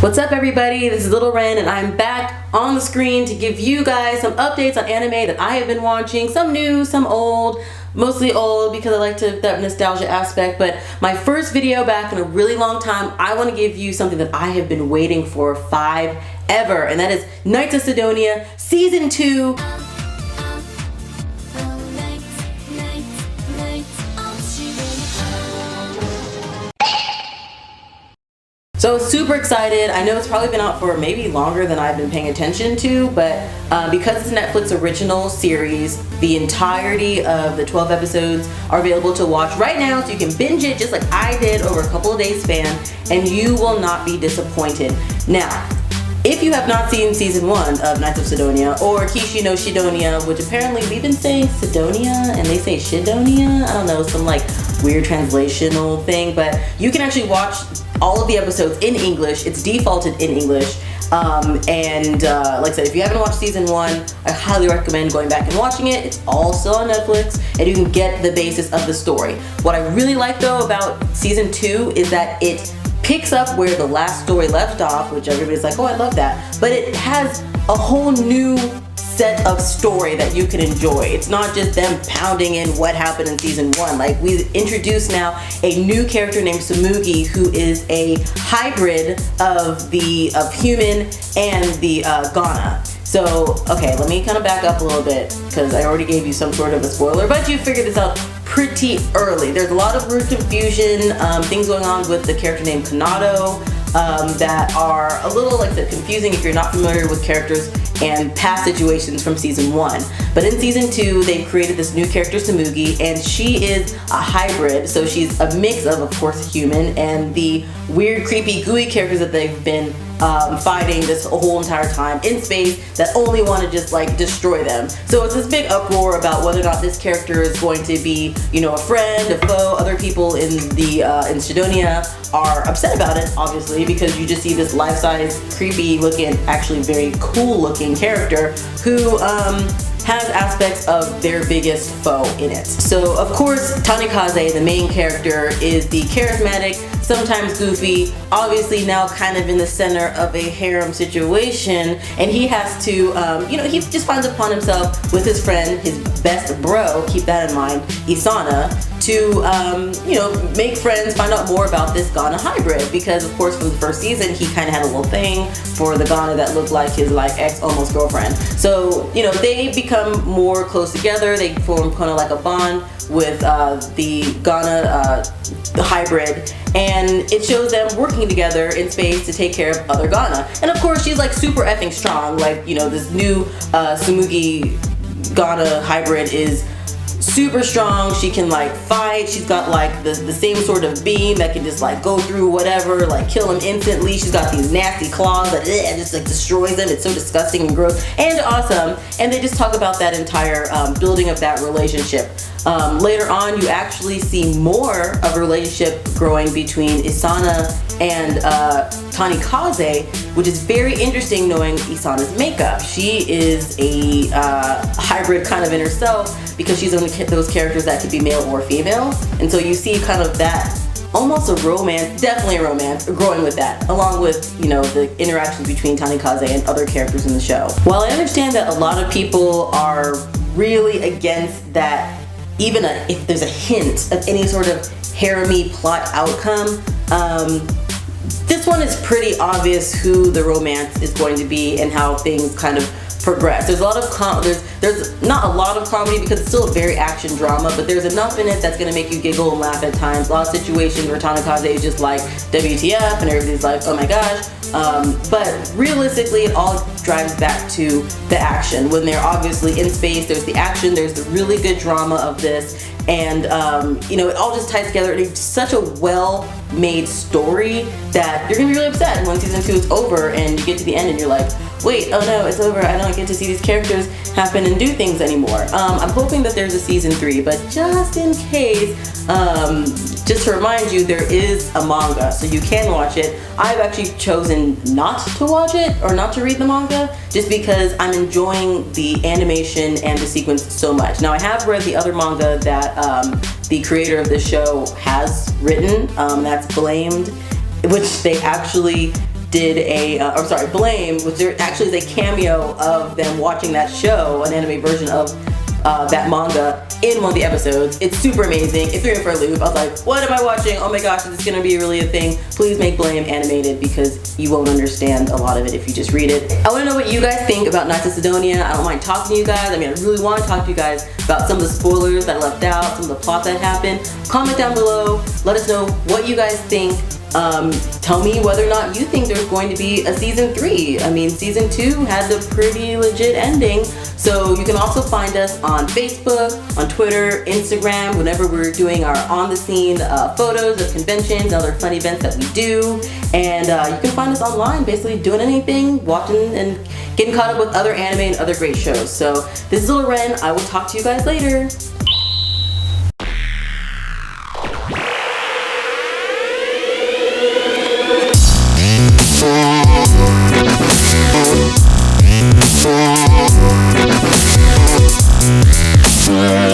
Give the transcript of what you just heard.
What's up everybody, this is Little Wren and I'm back on the screen to give you guys some updates on anime that I have been watching, some new, some old, mostly old because I like that nostalgia aspect, but my first video back in a really long time, I want to give you something that I have been waiting for forever, and that is Knights of Sidonia Season 2. So super excited. I know it's probably been out for maybe longer than I've been paying attention to, but because it's a Netflix original series, the entirety of the 12 episodes are available to watch right now, so you can binge it just like I did over a couple of days span, and you will not be disappointed. Now, if you have not seen season 1 of Knights of Sidonia, or Kishi no Sidonia, which apparently we've been saying Sidonia and they say Sidonia, I don't know, some like weird translational thing, but you can actually watch all of the episodes in English. It's defaulted in English. Like I said, if you haven't watched season 1, I highly recommend going back and watching it. It's all still on Netflix and you can get the basis of the story. What I really like though about season 2 is that it picks up where the last story left off, which everybody's like, oh, I love that. But it has a whole new set of story that you can enjoy. It's not just them pounding in what happened in season 1. Like, we introduce now a new character named Tsumugi, who is a hybrid of human and the Ghana. So, okay, let me kind of back up a little bit because I already gave you some sort of a spoiler, but you figured this out pretty early. There's a lot of weird confusion, things going on with the character named Kanado that are a little, like I said, confusing if you're not familiar with characters and past situations from season 1. But in season 2, they've created this new character, Tsumugi, and she is a hybrid, so she's a mix of course, human and the weird, creepy, gooey characters that they've been fighting this whole entire time in space that only want to just like destroy them. So it's this big uproar about whether or not this character is going to be, you know, a friend, a foe. Other people in the in Sidonia are upset about it, obviously, because you just see this life-size, creepy looking, actually very cool looking character who has aspects of their biggest foe in it. So of course, Tanikaze, the main character, is the charismatic, sometimes goofy, obviously now kind of in the center of a harem situation, and he has to, he just finds upon himself with his friend, his best bro, keep that in mind, Isana, to, make friends, find out more about this Ghana hybrid, because of course from the first season, he kind of had a little thing for the Ghana that looked like his ex almost girlfriend. So, they become more close together, they form kind of like a bond with the Ghana the hybrid, and it shows them working together in space to take care of other Ghana. And of course, she's like super effing strong, like, this new Tsumugi Ghana hybrid is super strong. She can like fight. She's got like the same sort of beam that can just like go through whatever, like kill him instantly. She's got these nasty claws that just like destroys them. It's so disgusting and gross and awesome. And they just talk about that entire building of that relationship. Later on, you actually see more of a relationship growing between Isana and Tanikaze, which is very interesting knowing Isana's makeup. She is a hybrid kind of in herself because she's one of those characters that could be male or female. And so you see kind of that, almost a romance, definitely a romance, growing with that, along with, the interactions between Tanikaze and other characters in the show. While I understand that a lot of people are really against that, even if there's a hint of any sort of harem-y plot outcome, this one is pretty obvious who the romance is going to be and how things kind of progress. There's a lot of there's not a lot of comedy because it's still a very action drama, but there's enough in it that's gonna make you giggle and laugh at times. A lot of situations where Tanikaze is just like WTF and everybody's like, oh my gosh. But realistically, it all drives back to the action. When they're obviously in space, there's the action, there's the really good drama of this, and it all just ties together. It's such a well-made story that you're gonna be really upset when season 2 is over and you get to the end and you're like, wait, oh no, it's over. I don't get to see these characters happen and do things anymore. I'm hoping that there's a season 3, but just in case, just to remind you, there is a manga, so you can watch it. I've actually chosen not to watch it or not to read the manga just because I'm enjoying the animation and the sequence so much. Now, I have read the other manga that the creator of the show has written, that's Blamed, which they actually Blame, which there actually is a cameo of them watching that show, an anime version of that manga in one of the episodes. It's super amazing. It threw me for a loop. I was like, what am I watching? Oh my gosh, is this gonna be really a thing? Please make Blame animated because you won't understand a lot of it if you just read it. I wanna know what you guys think about Knights of Sidonia. I don't mind talking to you guys. I mean, I really wanna talk to you guys about some of the spoilers that I left out, some of the plots that happened. Comment down below. Let us know what you guys think. Tell me whether or not you think there's going to be a season 3. I mean, season 2 had a pretty legit ending. So you can also find us on Facebook, on Twitter, Instagram, whenever we're doing our on-the-scene photos of conventions and other fun events that we do. And you can find us online, basically doing anything, watching and getting caught up with other anime and other great shows. So this is Little Wren. I will talk to you guys later. Yeah.